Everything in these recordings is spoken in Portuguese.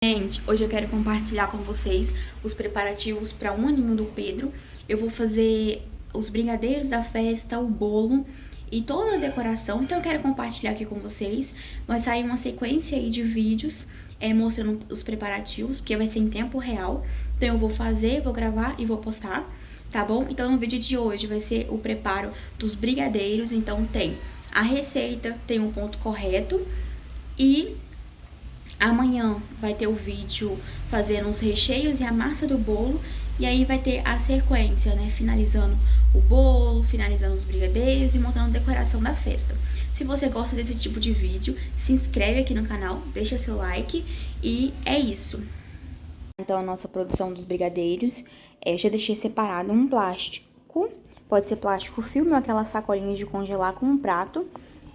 Gente, hoje eu quero compartilhar com vocês os preparativos para um aninho do Pedro. Eu vou fazer os brigadeiros da festa, o bolo e toda a decoração, então eu quero compartilhar aqui com vocês. Vai sair uma sequência aí de vídeos mostrando os preparativos, porque vai ser em tempo real. Então eu vou fazer, vou gravar e vou postar, tá bom? Então no vídeo de hoje vai ser o preparo dos brigadeiros, então tem a receita, tem um ponto correto e amanhã vai ter o vídeo fazendo os recheios e a massa do bolo. E aí vai ter a sequência, né? Finalizando o bolo, finalizando os brigadeiros e montando a decoração da festa. Se você gosta desse tipo de vídeo, se inscreve aqui no canal, deixa seu like e é isso. Então a nossa produção dos brigadeiros, eu já deixei separado um plástico. Pode ser plástico filme ou aquelas sacolinhas de congelar com um prato,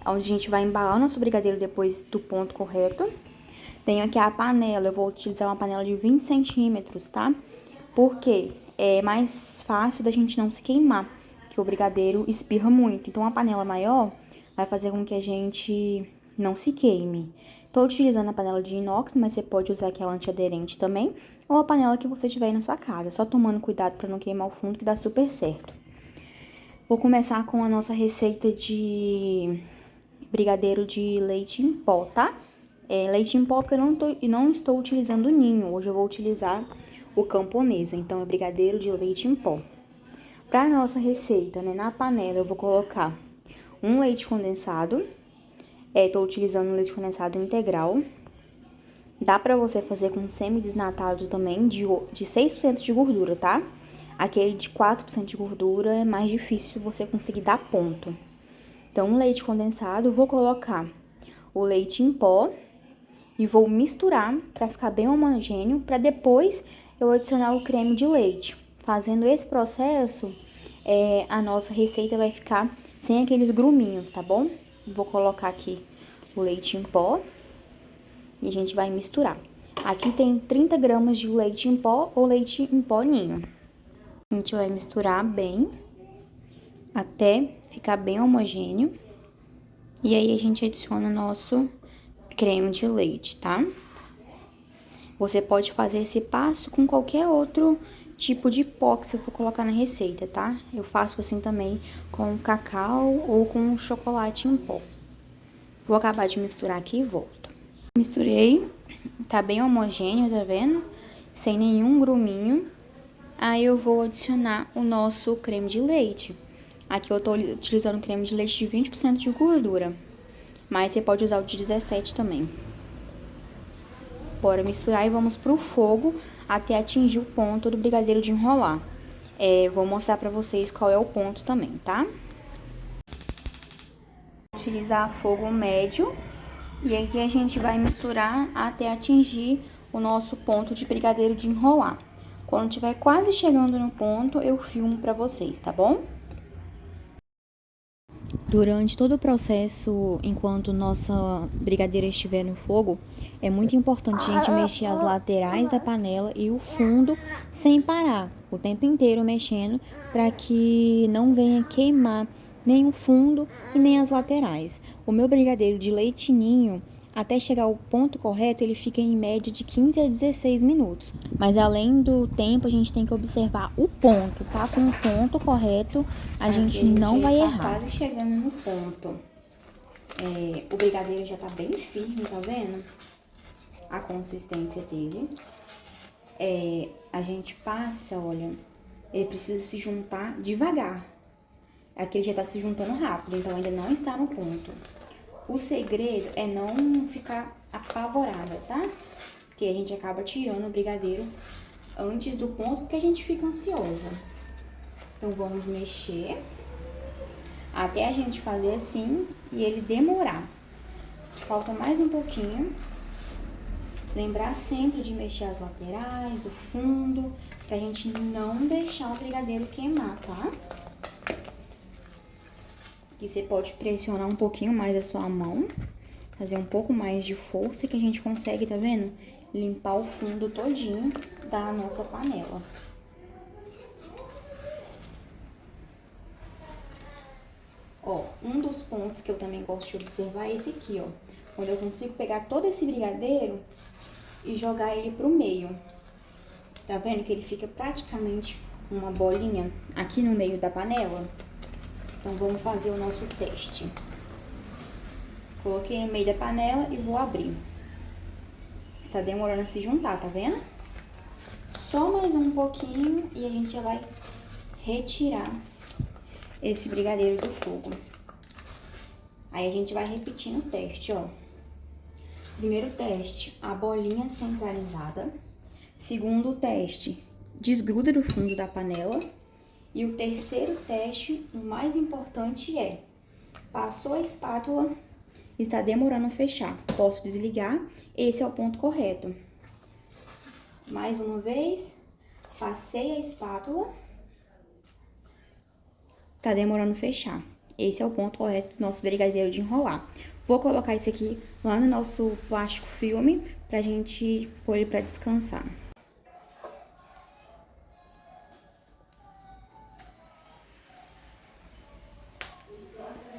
onde a gente vai embalar o nosso brigadeiro depois do ponto correto. Tenho aqui a panela, eu vou utilizar uma panela de 20 centímetros, tá? Porque é mais fácil da gente não se queimar, que o brigadeiro espirra muito. Então, a panela maior vai fazer com que a gente não se queime. Tô utilizando a panela de inox, mas você pode usar aquela antiaderente também, ou a panela que você tiver aí na sua casa. Só tomando cuidado para não queimar o fundo, que dá super certo. Vou começar com a nossa receita de brigadeiro de leite em pó, tá? Leite em pó porque eu não estou utilizando ninho. Hoje eu vou utilizar o camponesa, então é brigadeiro de leite em pó. Para nossa receita, né, na panela eu vou colocar um leite condensado. Estou utilizando leite condensado integral. Dá para você fazer com semi-desnatado também, de 6% de gordura, tá? Aquele de 4% de gordura é mais difícil você conseguir dar ponto. Então, um leite condensado, vou colocar o leite em pó e vou misturar para ficar bem homogêneo, para depois eu adicionar o creme de leite. Fazendo esse processo, a nossa receita vai ficar sem aqueles gruminhos, tá bom? Vou colocar aqui o leite em pó e a gente vai misturar. Aqui tem 30 gramas de leite em pó ou leite em pó ninho. A gente vai misturar bem até ficar bem homogêneo. E aí a gente adiciona o nosso creme de leite, tá? Você pode fazer esse passo com qualquer outro tipo de pó que você for colocar na receita, tá? Eu faço assim também com cacau ou com chocolate em pó. Vou acabar de misturar aqui e volto. Misturei, tá bem homogêneo, tá vendo? Sem nenhum gruminho. Aí eu vou adicionar o nosso creme de leite. Aqui eu tô utilizando creme de leite de 20% de gordura, mas você pode usar o de 17 também. Bora misturar e vamos pro fogo até atingir o ponto do brigadeiro de enrolar. Vou mostrar pra vocês qual é o ponto também, tá? Utilizar fogo médio e aqui a gente vai misturar até atingir o nosso ponto de brigadeiro de enrolar. Quando tiver quase chegando no ponto, eu filmo pra vocês, tá bom? Durante todo o processo, enquanto nossa brigadeira estiver no fogo, é muito importante a gente mexer as laterais da panela e o fundo sem parar, o tempo inteiro mexendo, para que não venha queimar nem o fundo e nem as laterais. O meu brigadeiro de leite ninho, até chegar ao ponto correto, ele fica em média de 15 a 16 minutos. Mas além do tempo, a gente tem que observar o ponto, tá? Com o ponto correto, a gente não vai errar. Quase chegando no ponto. O brigadeiro já tá bem firme, tá vendo? A consistência dele. A gente passa, olha, ele precisa se juntar devagar. Aqui ele já tá se juntando rápido, então ainda não está no ponto. O segredo é não ficar apavorada, tá? Porque a gente acaba tirando o brigadeiro antes do ponto, porque a gente fica ansiosa. Então, vamos mexer até a gente fazer assim e ele demorar. Falta mais um pouquinho. Lembrar sempre de mexer as laterais, o fundo, pra gente não deixar o brigadeiro queimar, tá? Aqui você pode pressionar um pouquinho mais a sua mão, fazer um pouco mais de força que a gente consegue, tá vendo? Limpar o fundo todinho da nossa panela. Ó, um dos pontos que eu também gosto de observar é esse aqui, ó. Quando eu consigo pegar todo esse brigadeiro e jogar ele pro meio. Tá vendo que ele fica praticamente uma bolinha aqui no meio da panela? Então, vamos fazer o nosso teste. Coloquei no meio da panela e vou abrir. Está demorando a se juntar, tá vendo? Só mais um pouquinho e a gente já vai retirar esse brigadeiro do fogo. Aí a gente vai repetindo o teste, ó. Primeiro teste, a bolinha centralizada. Segundo teste, desgruda do fundo da panela. E o terceiro teste, o mais importante é, passou a espátula e está demorando a fechar. Posso desligar, esse é o ponto correto. Mais uma vez, passei a espátula, tá demorando a fechar. Esse é o ponto correto do nosso brigadeiro de enrolar. Vou colocar isso aqui lá no nosso plástico filme pra gente pôr ele pra descansar.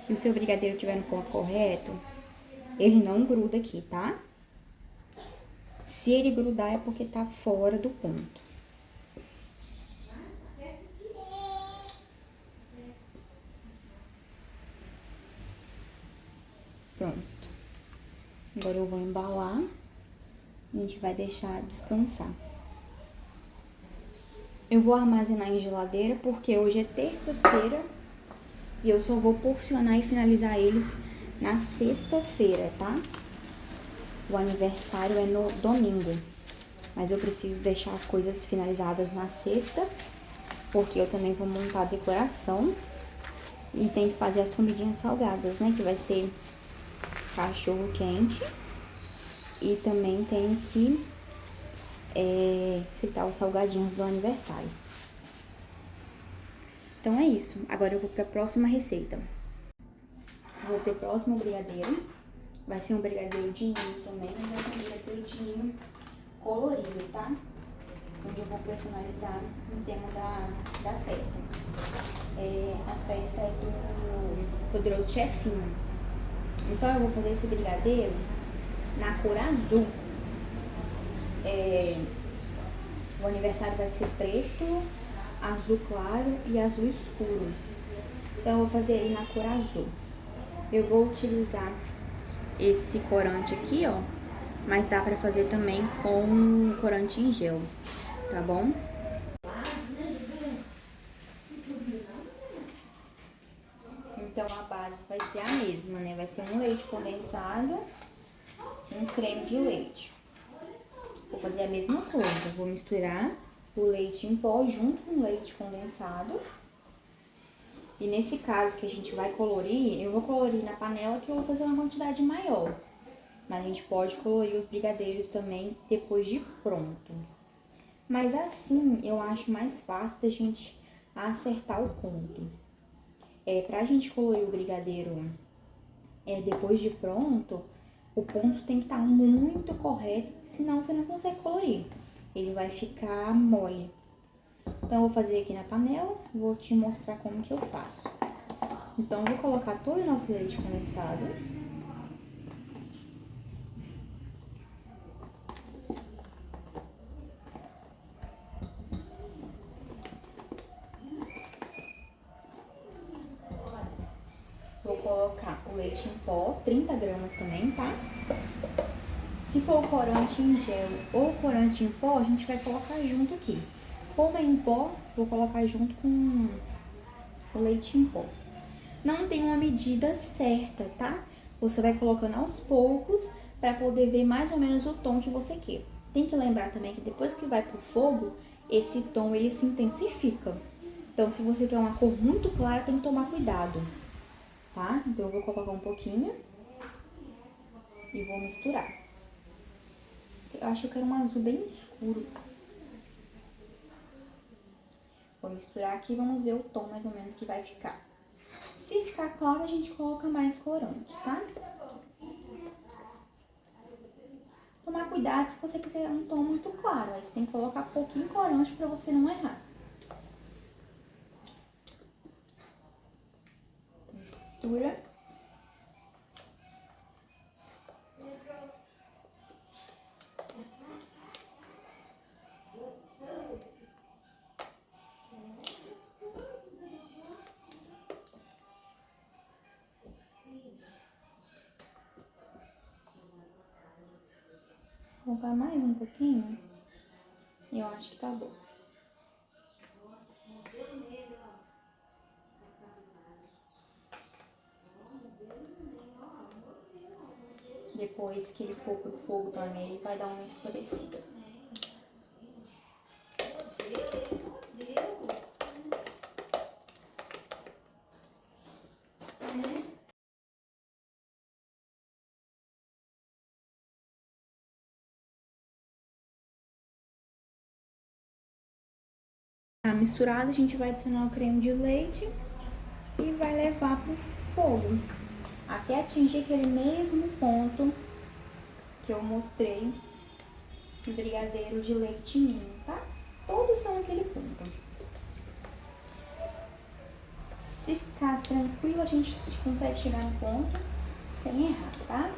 Se o seu brigadeiro estiver no ponto correto, ele não gruda aqui, tá? Se ele grudar é porque tá fora do ponto. Pronto. Agora eu vou embalar. A gente vai deixar descansar. Eu vou armazenar em geladeira porque hoje é terça-feira e eu só vou porcionar e finalizar eles na sexta-feira, tá? O aniversário é no domingo, mas eu preciso deixar as coisas finalizadas na sexta, porque eu também vou montar a decoração e tem que fazer as comidinhas salgadas, né? Que vai ser cachorro quente e também tem que fritar os salgadinhos do aniversário. Então é isso. Agora eu vou para a próxima receita. Vou ter o próximo brigadeiro. Vai ser um brigadeiro de ninho também, mas vai ser um brigadeiro de ninho colorido, tá? Onde eu vou personalizar no tema da festa. A festa é do Poderoso Chefinho. Então eu vou fazer esse brigadeiro na cor azul. O aniversário vai ser preto, azul claro e azul escuro. Então eu vou fazer ele na cor azul. Eu vou utilizar esse corante aqui, ó, mas dá pra fazer também com corante em gel, tá bom? Então a base vai ser a mesma, né? Vai ser um leite condensado, um creme de leite. Vou fazer a mesma coisa, vou misturar o leite em pó junto com o leite condensado. E nesse caso que a gente vai colorir, eu vou colorir na panela que eu vou fazer uma quantidade maior. Mas a gente pode colorir os brigadeiros também depois de pronto. Mas assim, eu acho mais fácil da gente acertar o ponto. Pra gente colorir o brigadeiro depois de pronto, o ponto tem que estar muito correto, senão você não consegue colorir. Ele vai ficar mole. Então, eu vou fazer aqui na panela, vou te mostrar como que eu faço. Então, eu vou colocar todo o nosso leite condensado. Vou colocar o leite em pó, 30 gramas também, tá? Se for o corante em gel ou corante em pó, a gente vai colocar junto aqui. Como é em pó, vou colocar junto com o leite em pó. Não tem uma medida certa, tá? Você vai colocando aos poucos para poder ver mais ou menos o tom que você quer. Tem que lembrar também que depois que vai pro fogo, esse tom ele se intensifica. Então, se você quer uma cor muito clara, tem que tomar cuidado, tá? Então, eu vou colocar um pouquinho e vou misturar. Eu acho que eu quero um azul bem escuro. Vou misturar aqui e vamos ver o tom mais ou menos que vai ficar. Se ficar claro, a gente coloca mais corante, tá? Tomar cuidado se você quiser um tom muito claro. Aí você tem que colocar pouquinho corante pra você não errar. Mistura. colocar mais um pouquinho. E eu acho que tá bom. Depois que ele for pro fogo também, ele vai dar uma escurecida. Tá misturado, a gente vai adicionar o creme de leite e vai levar pro fogo até atingir aquele mesmo ponto que eu mostrei no brigadeiro de leite ninho, tá? Todos são aquele ponto. Se ficar tranquilo, a gente consegue chegar no ponto sem errar, tá?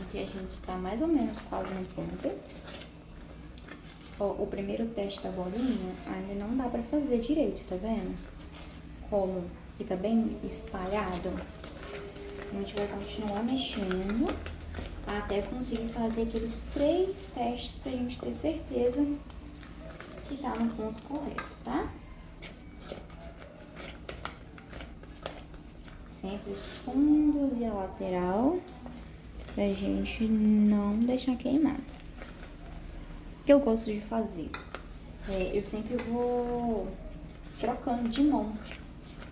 Aqui a gente está mais ou menos quase no ponto. Ó, o primeiro teste da bolinha ainda não dá pra fazer direito, tá vendo? Como fica bem espalhado. A gente vai continuar mexendo até conseguir fazer aqueles 3 testes pra gente ter certeza que tá no ponto correto, tá? Sempre os fundos e a lateral pra gente não deixar queimar. O que eu gosto de fazer? Eu sempre vou trocando de mão.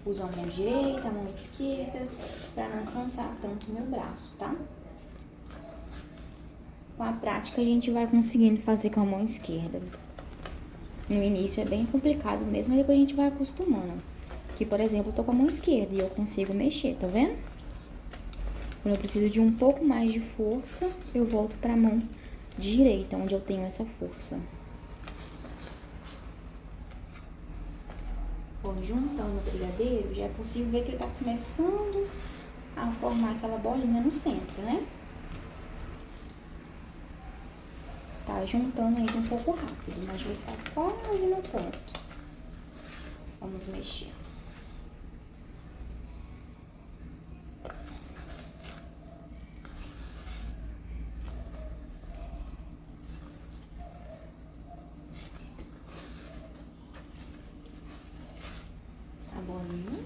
Uso a mão direita, a mão esquerda, pra não cansar tanto o meu braço, tá? Com a prática a gente vai conseguindo fazer com a mão esquerda. No início é bem complicado mesmo, mas depois a gente vai acostumando. Aqui, por exemplo, eu tô com a mão esquerda e eu consigo mexer, tá vendo? Quando eu preciso de um pouco mais de força, eu volto pra mão direita, onde eu tenho essa força. Bom, juntando o brigadeiro, já é possível ver que ele tá começando a formar aquela bolinha no centro, né? Tá juntando ainda um pouco rápido, mas já está quase no ponto. Vamos mexer. A bolinha.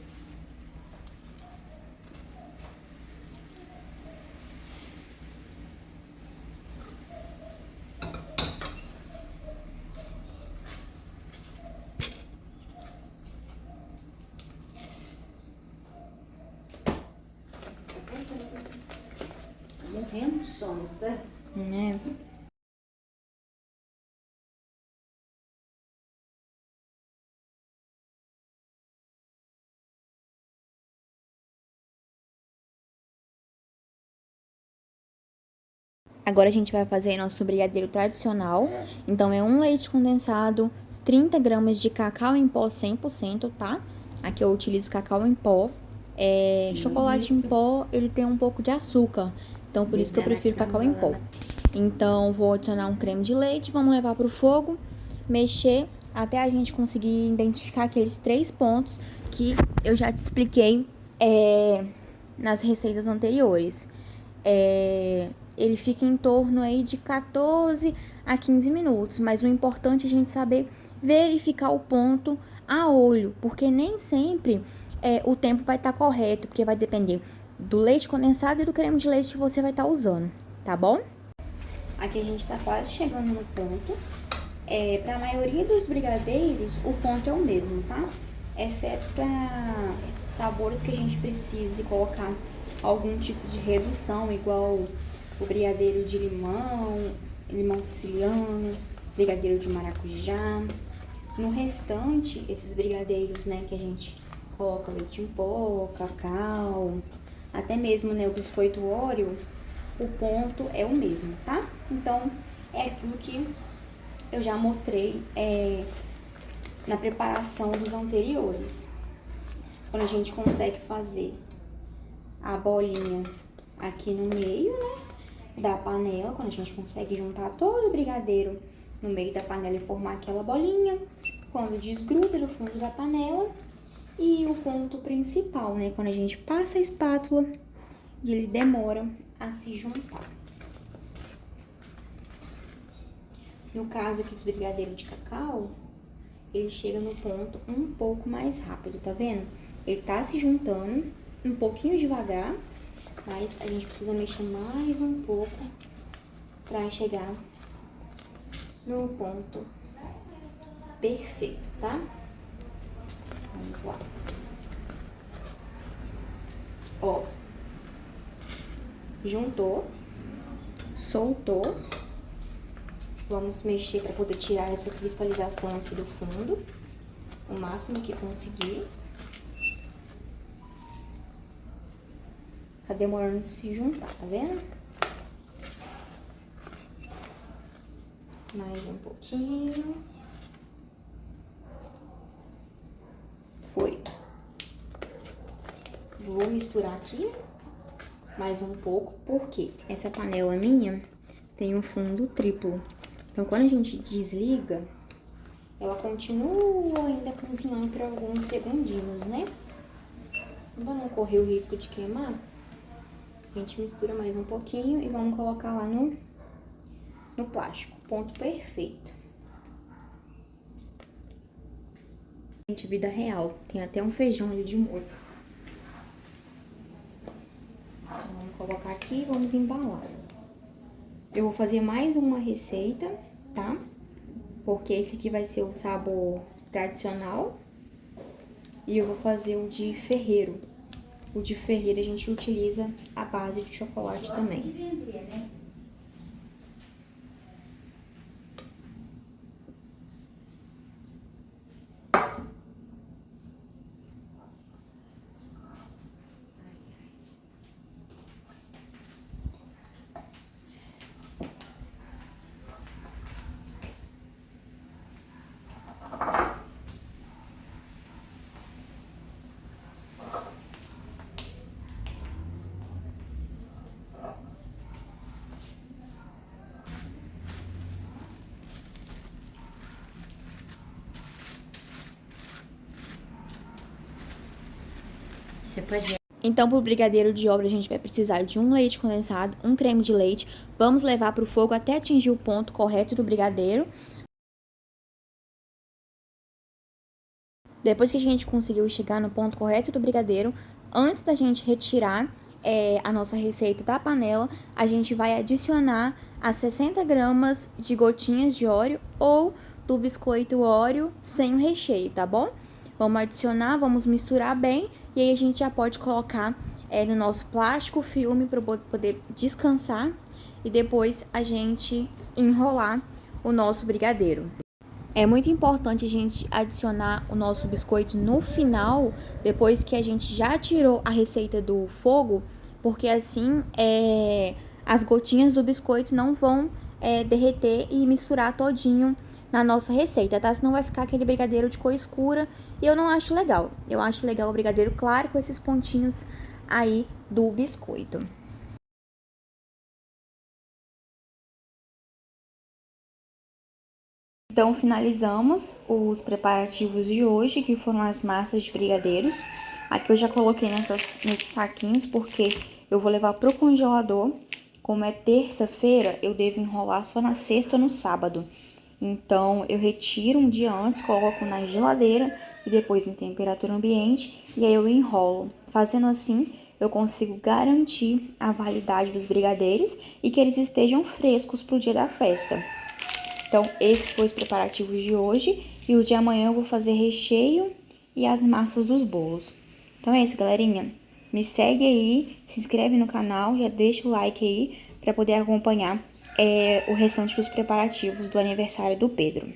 Morrendo de sono, tá? Né? Agora a gente vai fazer nosso brigadeiro tradicional. Então é um leite condensado, 30 gramas de cacau em pó 100%, tá? Aqui eu utilizo cacau em pó. Chocolate em pó, ele tem um pouco de açúcar. Então por isso que eu prefiro cacau em pó. Então vou adicionar um creme de leite, vamos levar pro fogo, mexer até a gente conseguir identificar aqueles 3 pontos que eu já te expliquei nas receitas anteriores. Ele fica em torno aí de 14 a 15 minutos, mas o importante é a gente saber verificar o ponto a olho, porque nem sempre o tempo vai estar correto, porque vai depender do leite condensado e do creme de leite que você vai estar usando, tá bom? Aqui a gente tá quase chegando no ponto. Para a maioria dos brigadeiros, o ponto é o mesmo, tá? Exceto para sabores que a gente precise colocar algum tipo de redução, igual o brigadeiro de limão, limão siciliano, brigadeiro de maracujá. No restante, esses brigadeiros, né, que a gente coloca leite em pó, cacau, até mesmo, né, o biscoito Oreo, o ponto é o mesmo, tá? Então, é aquilo que eu já mostrei na preparação dos anteriores. Quando a gente consegue fazer a bolinha aqui no meio, né, da panela, quando a gente consegue juntar todo o brigadeiro no meio da panela e formar aquela bolinha, quando desgruda do fundo da panela, e o ponto principal, né, quando a gente passa a espátula e ele demora a se juntar. No caso aqui do brigadeiro de cacau, ele chega no ponto um pouco mais rápido, tá vendo? Ele tá se juntando um pouquinho devagar, mas a gente precisa mexer mais um pouco pra chegar no ponto perfeito, tá? Vamos lá. Ó, juntou, soltou. Vamos mexer para poder tirar essa cristalização aqui do fundo, o máximo que conseguir. Tá demorando de se juntar, tá vendo? Mais um pouquinho. Foi. Vou misturar aqui mais um pouco, porque essa panela minha tem um fundo triplo. Então, quando a gente desliga, ela continua ainda cozinhando por alguns segundinhos, né? Pra não correr o risco de queimar, a gente mistura mais um pouquinho e vamos colocar lá no plástico. Ponto perfeito. Gente, vida real. Tem até um feijão ali de molho. Então, vamos colocar aqui e vamos embalar. Eu vou fazer mais uma receita, tá? Porque esse aqui vai ser o sabor tradicional. E eu vou fazer o de ferreiro. O de ferreiro a gente utiliza a base de chocolate também. Você pode... Então, para o brigadeiro de obra, a gente vai precisar de um leite condensado, um creme de leite. Vamos levar para o fogo até atingir o ponto correto do brigadeiro. Depois que a gente conseguiu chegar no ponto correto do brigadeiro, antes da gente retirar a nossa receita da panela, a gente vai adicionar as 60 gramas de gotinhas de Oreo ou do biscoito Oreo sem o recheio, tá bom? Vamos adicionar, vamos misturar bem e aí a gente já pode colocar no nosso plástico filme para poder descansar e depois a gente enrolar o nosso brigadeiro. É muito importante a gente adicionar o nosso biscoito no final, depois que a gente já tirou a receita do fogo, porque assim as gotinhas do biscoito não vão derreter e misturar todinho na nossa receita, tá? Senão vai ficar aquele brigadeiro de cor escura e eu não acho legal. Eu acho legal o brigadeiro claro com esses pontinhos aí do biscoito. Então, finalizamos os preparativos de hoje, que foram as massas de brigadeiros. Aqui eu já coloquei nesses saquinhos, porque eu vou levar pro congelador. Como é terça-feira, eu devo enrolar só na sexta ou no sábado. Então, eu retiro um dia antes, coloco na geladeira e depois em temperatura ambiente, e aí eu enrolo. Fazendo assim, eu consigo garantir a validade dos brigadeiros e que eles estejam frescos pro dia da festa. Então, esse foi os preparativos de hoje. E o de amanhã eu vou fazer recheio e as massas dos bolos. Então é isso, galerinha. Me segue aí, se inscreve no canal, já deixa o like aí para poder acompanhar o restante dos preparativos do aniversário do Pedro.